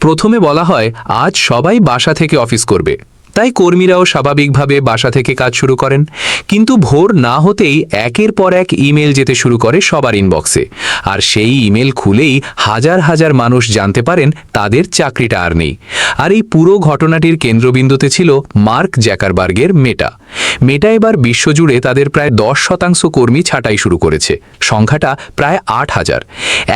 প্রথমে বলা হয় আজ সবাই বাসা থেকে অফিস করবে, তাই কর্মীরাও স্বাভাবিকভাবে বাসা থেকে কাজ শুরু করেন। কিন্তু ভোর না হতেই একের পর এক ইমেল যেতে শুরু করে সবার ইনবক্সে, আর সেই ইমেল খুলেই হাজার হাজার মানুষ জানতে পারেন তাদের চাকরিটা আর নেই। আর এই পুরো ঘটনাটির কেন্দ্রবিন্দুতে ছিল মার্ক জ্যাকারবার্গের মেটা। মেটা এবার বিশ্বজুড়ে তাদের প্রায় 10% কর্মী ছাঁটাই শুরু করেছে, সংখ্যাটা প্রায় 8,000।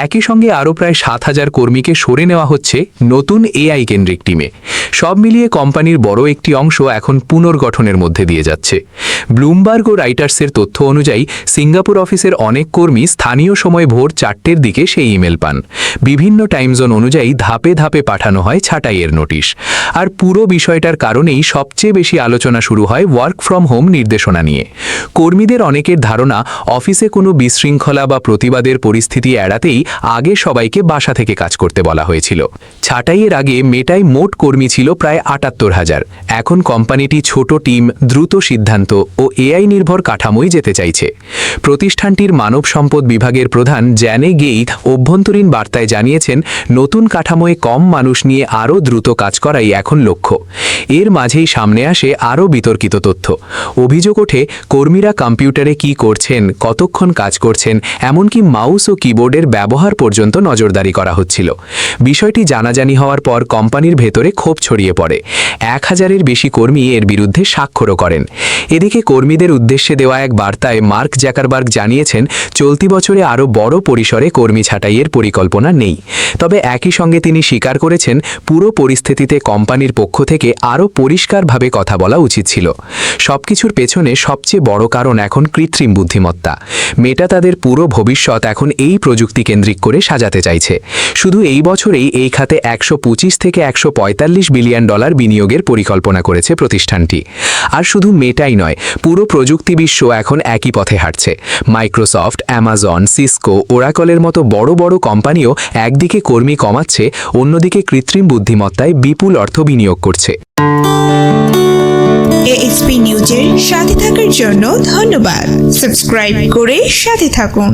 একই সঙ্গে আরও প্রায় 7,000 কর্মীকে সরে নেওয়া হচ্ছে নতুন এআই কেন্দ্রিক টিমে। সব মিলিয়ে কোম্পানির বড় একটি অংশ এখন পুনর্গঠনের মধ্যে দিয়ে যাচ্ছে। ব্লুমবার্গ ও রাইটার্সের তথ্য অনুযায়ী সিঙ্গাপুর অফিসের অনেক কর্মী স্থানীয় সময় ভোর 4টের দিকে সেই ইমেল পান। বিভিন্ন টাইম জোন অনুযায়ী ধাপে ধাপে পাঠানো হয় ছাঁটাইয়ের নোটিশ। আর পুরো বিষয়টার কারণেই সবচেয়ে বেশি আলোচনা শুরু হয় ওয়ার্ক ফ্রম হোম নির্দেশনা নিয়ে। কর্মীদের অনেকের ধারণা অফিসে কোনো বিশৃঙ্খলা বা প্রতিবাদের পরিস্থিতি এড়াতেই আগে সবাইকে বাসা থেকে কাজ করতে বলা হয়েছিল। ছাঁটাইয়ের আগে মেটায় মোট কর্মী ছিল প্রায় 78,000। এখন কোম্পানিটি ছোট টিম, দ্রুত সিদ্ধান্ত ও এআই নির্ভর কাঠামোয় যেতে চাইছে। প্রতিষ্ঠানটির মানব সম্পদ বিভাগের প্রধান জ্যানে গেইথ অভ্যন্তরীণ বার্তায় জানিয়েছেন, নতুন কাঠামোয় কম মানুষ নিয়ে আরও দ্রুত কাজ করাই এখন লক্ষ্য। এর মাঝেই সামনে আসে আরও বিতর্কিত তথ্য। অভিযোগ ওঠে কর্মীরা কম্পিউটারে কি করছেন, কতক্ষণ কাজ করছেন, এমনকি মাউস ও কিবোর্ডের ব্যবহার পর্যন্ত নজরদারি করা হচ্ছিল। বিষয়টি জানাজানি হওয়ার পর কোম্পানির ভেতরে ক্ষোভ ছড়িয়ে পড়ে। 1,000-এর বেশি কর্মী এর বিরুদ্ধে স্বাক্ষরও করেন। এদিকে কর্মীদের উদ্দেশ্যে দেওয়া এক বার্তায় মার্ক জ্যাকারবার্গ জানিয়েছেন, চলতি বছরে আরও বড় পরিসরে কর্মী ছাঁটাইয়ের পরিকল্পনা নেই। তবে একই সঙ্গে তিনি স্বীকার করেছেন, পুরো পরিস্থিতিতে কোম্পানির পক্ষ থেকে আরও পরিষ্কারভাবে কথা বলা উচিত ছিল। সবকিছুর পেছনে সবচেয়ে বড় কারণ এখন কৃত্রিম বুদ্ধিমত্তা। মেটা তাদের পুরো ভবিষ্যৎ এখন এই প্রযুক্তি কেন্দ্রিক করে সাজাতে চাইছে। শুধু এই বছরেই এই খাতে 125 থেকে 145 বিলিয়ন ডলার বিনিয়োগের পরিকল্পনা করেছে প্রতিষ্ঠানটি। আর শুধু মেটাই নয়, পুরো প্রযুক্তি বিশ্ব এখন একই পথে হাঁটছে। মাইক্রোসফট, অ্যামাজন, সিসকো, ওরাকলের মতো বড় বড় কোম্পানিও একদিকে কর্মী কমাচ্ছে, অন্যদিকে কৃত্রিম বুদ্ধিমত্তায় বিপুল অর্থ বিনিয়োগ করছে। এএসপি নিউজের সাথে থাকার জন্য ধন্যবাদ। সাবস্ক্রাইব করে সাথে থাকুন।